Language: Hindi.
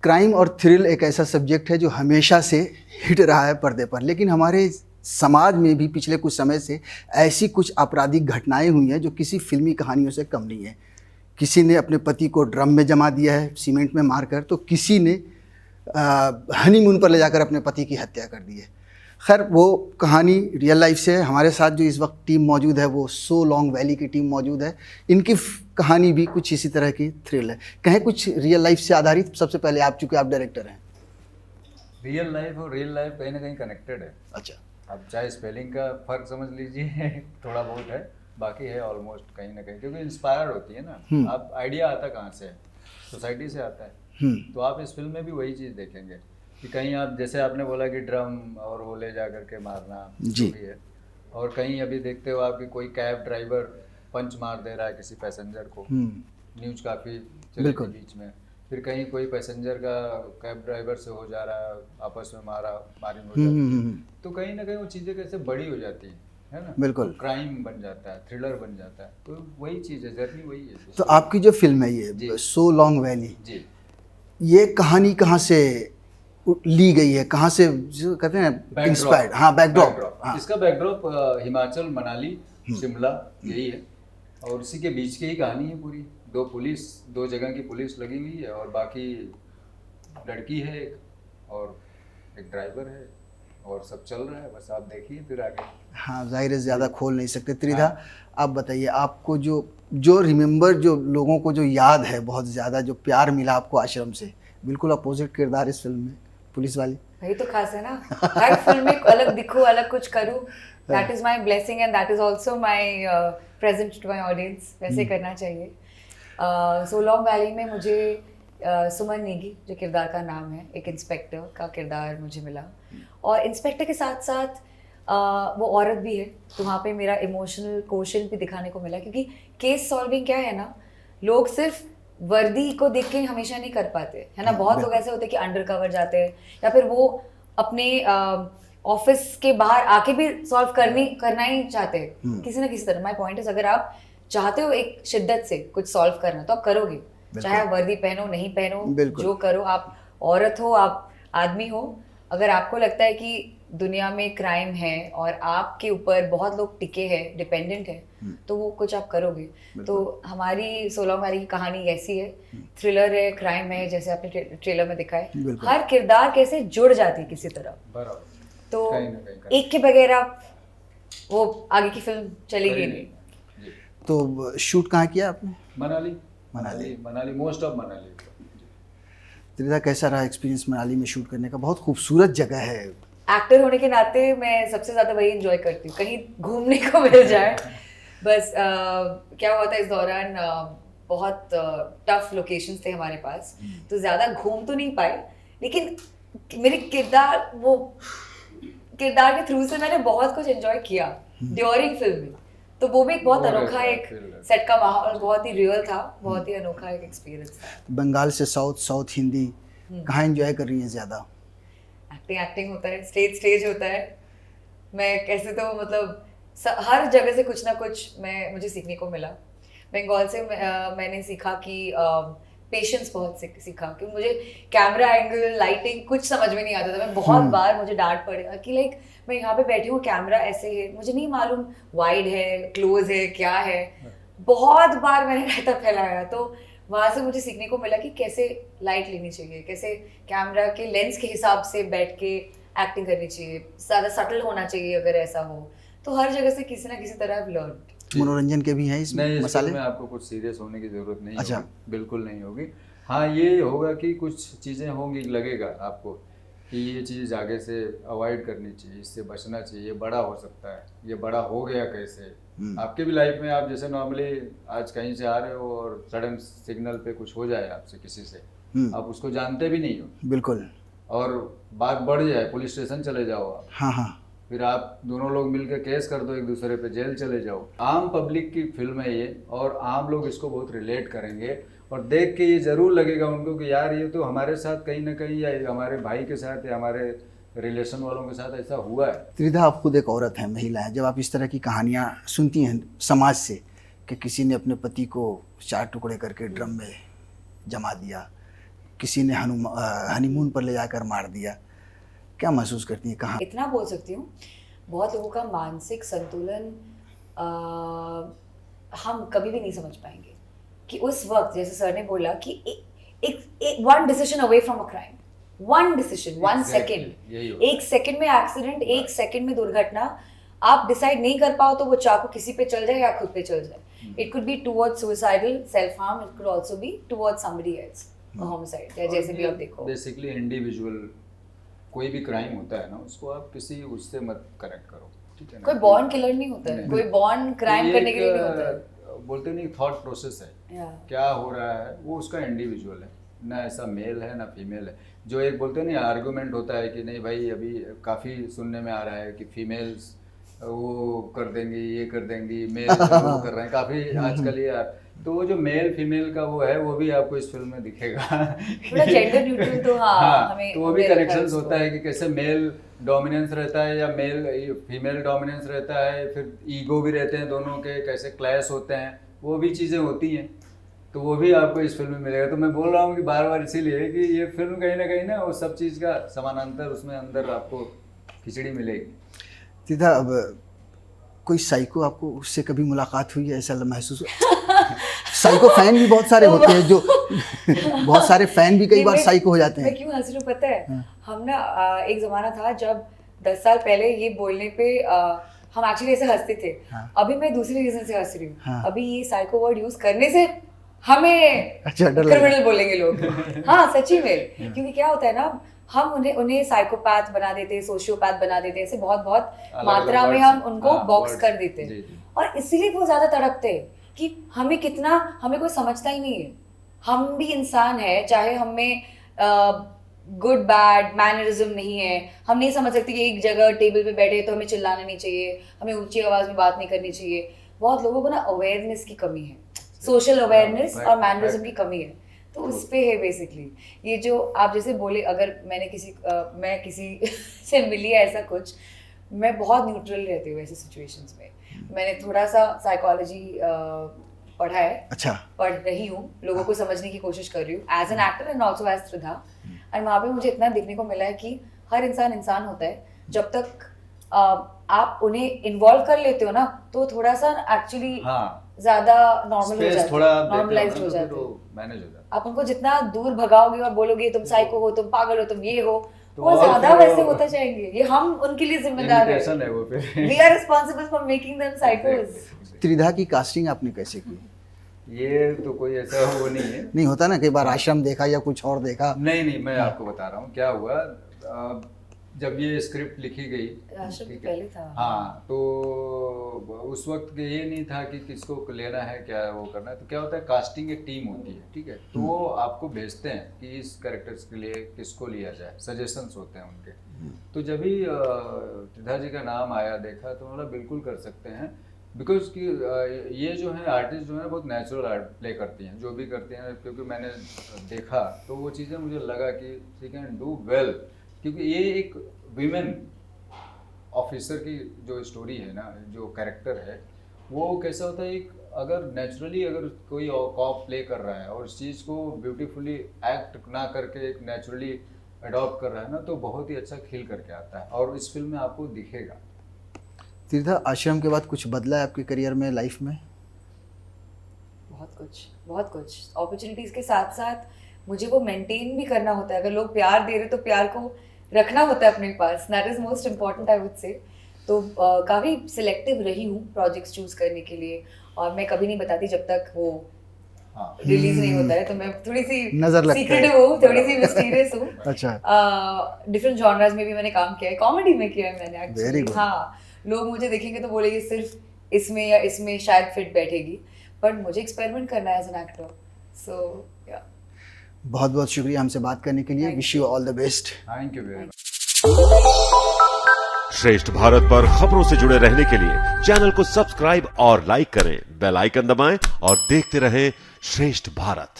क्राइम और थ्रिल एक ऐसा सब्जेक्ट है जो हमेशा से हिट रहा है पर्दे पर, लेकिन हमारे समाज में भी पिछले कुछ समय से ऐसी कुछ आपराधिक घटनाएं हुई हैं जो किसी फिल्मी कहानियों से कम नहीं है। किसी ने अपने पति को ड्रम में जमा दिया है सीमेंट में मारकर, तो किसी ने हनीमून पर ले जाकर अपने पति की हत्या कर दी है। खैर, वो कहानी रियल लाइफ से है। हमारे साथ जो इस वक्त टीम मौजूद है वो सो लॉन्ग वैली की टीम मौजूद है। इनकी कहानी भी कुछ इसी तरह की थ्रिल है, कहें कुछ रियल लाइफ से आधारित। सबसे पहले आप, चूँकि आप डायरेक्टर हैं, रियल लाइफ और रियल लाइफ कहीं ना कहीं कनेक्टेड है। अच्छा, अब चाहे स्पेलिंग का फर्क समझ लीजिए थोड़ा बहुत है, बाकी है ऑलमोस्ट कहीं ना कहीं, क्योंकि इंस्पायर्ड होती है ना। आप आइडिया आता कहाँ से है? सोसाइटी से आता है। तो आप इस फिल्म में भी वही चीज़ देखेंगे कि कहीं आप, जैसे आपने बोला कि ड्रम और वो ले जा करके मारना जो भी है, और कहीं अभी देखते हो आप कि कोई कैब ड्राइवर पंच मार दे रहा है किसी पैसेंजर को, न्यूज काफ़ी चली थी बीच में। फिर कहीं कोई पैसेंजर का कैब ड्राइवर से हो जा रहा है, आपस में मारी हो जाती है। तो कहीं ना कहीं वो चीज़ें कैसे बड़ी हो जाती है ना। बिल्कुल। तो क्राइम बन जाता है, थ्रिलर बन जाता है। तो वही चीज़ है, जर्नी वही है। तो आपकी जो फिल्म है ये सो लॉन्ग वैली, जी, ये कहानी कहाँ से ली गई है, कहाँ से जो कहते हैं इंस्पायर्ड? हाँ, बैकड्रॉप। हाँ। इसका बैकड्रॉप हिमाचल, मनाली, शिमला यही है, और उसी के बीच की ही कहानी है पूरी। दो जगह की पुलिस लगी हुई है, और बाकी लड़की है एक, और एक ड्राइवर है, और सब चल रहा है। बस आप देखिए फिर आगे। हाँ, जाहिर है ज़्यादा खोल नहीं सकते। त्रिधा, आप बताइए, आपको जो रिमेंबर, जो लोगों को जो याद है बहुत ज़्यादा, जो प्यार मिला आपको आश्रम से, बिल्कुल अपोजिट किरदार इस फिल्म में, पुलिस वाली। वही तो खास है ना, हर फिल्म में अलग दिखूं, अलग कुछ करूं। That is my blessing and that is also my present to my audience. वैसे करना चाहिए। सो लॉन्ग वैली में मुझे सुमन नेगी, जो किरदार का नाम है, एक इंस्पेक्टर का किरदार मुझे मिला, और इंस्पेक्टर के साथ साथ वो औरत भी है, तो वहाँ पे मेरा इमोशनल कोशेंट भी दिखाने को मिला। क्योंकि केस सॉल्विंग क्या है ना, लोग सिर्फ वर्दी को देख के हमेशा नहीं कर पाते, है ना। बहुत लोग ऐसे होते हैं कि अंडर कवर जाते हैं, या फिर वो अपने ऑफिस के बाहर आके भी सॉल्व करना ही चाहते हैं किसी ना किसी तरह। माय पॉइंट इज, अगर आप चाहते हो एक शिद्दत से कुछ सॉल्व करना, तो आप करोगे, चाहे आप वर्दी पहनो नहीं पहनो, जो करो। आप औरत हो, आप आदमी हो, अगर आपको लगता है कि दुनिया में क्राइम है और आपके ऊपर बहुत लोग टिके हैं, डिपेंडेंट है, तो वो कुछ आप करोगे। तो हमारी सो लॉन्ग वैली की कहानी ऐसी है, थ्रिलर है, क्राइम है, जैसे आपने ट्रेलर में दिखा है। हर किरदार कैसे जुड़ जाती है किसी तरह, तो एक के बगैर आप वो आगे की फिल्म चलेगी नहीं। तो शूट कहाँ किया आपने? Manali, most of Manali. त्रिधा, कैसा रहा एक्सपीरियंस मनाली में शूट करने का? बहुत खूबसूरत जगह है। एक्टर होने के नाते मैं सबसे ज़्यादा वही एंजॉय करती हूँ, कहीं घूमने को मिल जाए बस। क्या हुआ था इस दौरान, बहुत टफ लोकेशंस थे हमारे पास, तो ज़्यादा घूम तो नहीं पाए, लेकिन मेरे किरदार के थ्रू से मैंने बहुत कुछ एंजॉय किया ड्यूरिंग फिल्म में। तो वो भी एक बहुत अनोखा, एक सेट का माहौल बहुत ही रियल था, बहुत ही अनोखा एक एक्सपीरियंस था। बंगाल से साउथ हिंदी, कहाँ एंजॉय कर रही हैं ज़्यादा? एक्टिंग होता है, स्टेज होता है। मैं कैसे तो मतलब हर जगह से कुछ ना कुछ मुझे सीखने को मिला। बंगाल से मैंने सीखा कि पेशेंस बहुत सीखा, कि मुझे कैमरा एंगल, लाइटिंग कुछ समझ में नहीं आता था। मैं बहुत बार मुझे डांट पड़ेगा कि लाइक मैं यहाँ पे बैठी हूँ, कैमरा ऐसे है, मुझे नहीं मालूम वाइड है, क्लोज है, क्या है। बहुत बार मैंने रायता फैलाया, तो वहाँ से मुझे सीखने को मिला कि कैसे लाइट लेनी चाहिए, कैसे कैमरा के लेंस के हिसाब से बैठ के एक्टिंग करनी चाहिए, ज़्यादा सटल होना चाहिए अगर ऐसा हो। तो हर जगह से किसी ना किसी तरह लर्न। मनोरंजन के भी हैं इसमें मसाले? में आपको कुछ सीरियस होने की ज़रूरत नहीं अच्छा। होगी, बिल्कुल नहीं होगी। हाँ, ये होगा कि कुछ चीज़ें होंगी, लगेगा आपको कि ये चीज़ आगे से अवॉइड करनी चाहिए, इससे बचना चाहिए, ये बड़ा हो सकता है, ये बड़ा हो गया कैसे। आपके भी लाइफ में आप जैसे नॉर्मली आज कहीं से आ रहे हो और सडन सिग्नल पे कुछ हो जाए आपसे, किसी से, आप उसको जानते भी नहीं हो, बिल्कुल, और बात बढ़ जाए, पुलिस स्टेशन चले जाओ आप, हाँ, फिर आप दोनों लोग मिलकर केस कर दो एक दूसरे पे, जेल चले जाओ। आम पब्लिक की फिल्म है ये, और आम लोग इसको बहुत रिलेट करेंगे, और देख के ये ज़रूर लगेगा उनको कि यार ये तो हमारे साथ कहीं ना कहीं, या हमारे भाई के साथ, या हमारे रिलेशन वालों के साथ ऐसा हुआ है। त्रिधा, आप खुद एक औरत हैं, महिला हैं, जब आप इस तरह की कहानियाँ सुनती हैं समाज से कि किसी ने अपने पति को 4 टुकड़े करके ड्रम में जमा दिया, किसी ने हनीमून पर ले जाकर मार दिया, क्या महसूस करती है? कहाँ? इतना बोल सकती हूँ, बहुत लोगों का मानसिक संतुलन हम कभी भी नहीं समझ पाएंगे कि उस वक्त, जैसे सर ने बोला कि एक one decision away from a crime, one decision, one second, एक सेकेंड में एक्सीडेंट, एक सेकेंड में दुर्घटना, आप डिसाइड नहीं कर पाओ तो वो चाकू किसी पे चल जाए या खुद पे चल जाए। It could be towards suicidal, self harm, it could also be towards somebody else, homicide, या जैसे भी आप देखो। बेसिकली इंडिविजुअल कोई भी क्राइम होता है ना, उसको आप किसी उससे मत कनेक्ट करो, ठीक है ना? कोई बॉर्न किलर नहीं होता है, कोई बॉर्न क्राइम करने के लिए नहीं होता है। बोलते नहीं, थॉट प्रोसेस है, क्या हो रहा है वो उसका इंडिविजुअल है ना, ऐसा मेल है ना फीमेल है। जो एक बोलते नहीं आर्गुमेंट होता है कि नहीं भाई, अभी काफ़ी सुनने में आ रहा है कि फीमेल्स वो कर देंगी, ये कर देंगी, मेल वो कर रहे हैं काफ़ी आजकल ये। तो वो जो मेल फीमेल का वो है, वो भी आपको इस फिल्म में दिखेगा। थोड़ा जेंडर न्यूट्रल तो हाँ, हमें तो वो भी कनेक्शंस होता है कि कैसे मेल डोमिनेंस रहता है या फीमेल डोमिनेंस रहता है, फिर ईगो भी रहते हैं दोनों के, कैसे क्लैश होते हैं, वो भी चीज़ें होती हैं। तो वो भी आपको इस फिल्म में मिलेगा। तो मैं बोल रहा हूँ कि बार बार इसीलिए कि ये फिल्म कहीं ना वो सब चीज़ का समानांतर उसमें अंदर आपको खिचड़ी मिलेगी। तीर्था, अब कोई साइको आपको उससे कभी मुलाकात हुई है, ऐसा महसूस? साइको फैन भी बहुत सारे होते हैं, जो बहुत सारे फैन भी कई बार साइको हो जाते हैं। मैं क्यों हंस रही हूँ पता है? हम ना एक ज़माना था जब 10 साल पहले ये बोलने पे हम एक्चुअली ऐसे हंसते थे। अभी मैं दूसरी रीजन से हंस रही हूँ। अभी ये साइको वर्ड यूज करने से हमें क्रिमिनल बोलेंगे लोग। हाँ सच्ची में, क्योंकि क्या होता है ना, हम उन्हें साइकोपैथ बना देते, सोशियोपैथ बना देते, ऐसे बहुत मात्रा में हम उनको बॉक्स कर देते, और इसीलिए वो ज्यादा तड़पते कि हमें कोई समझता ही नहीं है। हम भी इंसान है, चाहे हमें गुड बैड मैनरिज्म नहीं है, हम नहीं समझ सकते कि एक जगह टेबल पे बैठे तो हमें चिल्लाना नहीं चाहिए, हमें ऊंची आवाज में बात नहीं करनी चाहिए। बहुत लोगों को ना अवेयरनेस की कमी है, सोशल अवेयरनेस और मैनरिज्म की कमी है। तो उस पे है बेसिकली ये जो आप जैसे बोले। अगर मैं किसी से मिली है ऐसा कुछ, मैं बहुत न्यूट्रल रहती हूँ ऐसी सिचुएशंस में। मैंने थोड़ा सा साइकोलॉजी पढ़ा है, अच्छा पढ़ रही हूँ, लोगों को समझने की कोशिश कर रही हूँ as an actor and also as Tridha. And वहाँ पे मुझे इतना देखने को मिला है कि हर इंसान होता है, जब तक आप उन्हें इन्वॉल्व कर लेते हो ना, तो थोड़ा सा एक्चुअली ज्यादा नॉर्मल हो जाता है, नॉर्मलाइज्ड हो जाता है, मैनेज हो जाता है। आप उनको जितना दूर भगाओगे और बोलोगे तुम साइको हो, तुम पागल हो, तुम ये हो, वो ज्यादा वैसे होते जाएंगे। ये हम उनके लिए जिम्मेदार हैं, we are responsible for making them साइकोस। त्रिधा की कास्टिंग आपने कैसे की? ये तो कोई ऐसा वो नहीं है, नहीं होता ना कई बार आश्रम देखा या कुछ और देखा। नहीं मैं आपको बता रहा हूँ क्या हुआ। जब ये स्क्रिप्ट लिखी गई, पहले था, हाँ, तो उस वक्त ये नहीं था कि किसको लेना है, क्या वो करना है। तो क्या होता है, कास्टिंग एक टीम होती है, ठीक है, तो वो आपको भेजते हैं कि इस कैरेक्टर्स के लिए किसको लिया जाए, सजेशंस होते हैं उनके। तो जब भी त्रिधा जी का नाम आया, देखा तो मतलब बिल्कुल कर सकते हैं, बिकॉज कि ये जो है आर्टिस्ट जो है बहुत नेचुरल आर्ट प्ले करती हैं, जो भी करते हैं। क्योंकि मैंने देखा तो वो चीज़ें मुझे लगा कि शी कैन डू वेल, क्योंकि ये एक वीमेन ऑफिसर की जो स्टोरी है ना, जो कैरेक्टर है, वो कैसा होता है, एक अगर नेचुरली अगर कोई कॉप प्ले कर रहा है और इस चीज़ को ब्यूटीफुली एक्ट ना करके एक नेचुरली अडॉप्ट कर रहा है ना, तो बहुत ही अच्छा खिल करके आता है, और इस फिल्म में आपको दिखेगा। तीर्था, आश्रम के बाद कुछ बदला है आपके करियर में, लाइफ में? बहुत कुछ अपॉर्चुनिटीज़ के साथ साथ मुझे वो मेंटेन भी करना होता है। अगर लोग प्यार दे रहे तो प्यार को रखना होता है अपने पास, that is most important I would say. तो काफ़ी सिलेक्टिव रही हूँ प्रोजेक्ट्स चूज करने के लिए, और मैं कभी नहीं बताती जब तक वो रिलीज नहीं होता है। तो मैं थोड़ी सी सीक्रेटिव हूँ, थोड़ी सी मिस्टीरियस हूँ। अच्छा, डिफरेंट जॉनर्स में भी मैंने काम किया है, कॉमेडी में किया है मैंने एक्चुअली। हाँ, लोग मुझे देखेंगे तो बोलेंगे सिर्फ इसमें या इसमें शायद फिट बैठेगी, बट मुझे एक्सपेरिमेंट करना है एज एन एक्टर। सो या बहुत बहुत शुक्रिया हमसे बात करने के लिए। Wish you all the best. Thank you very much. श्रेष्ठ भारत पर खबरों से जुड़े रहने के लिए चैनल को सब्सक्राइब और लाइक करें, बेल आइकन दबाएं और देखते रहें श्रेष्ठ भारत।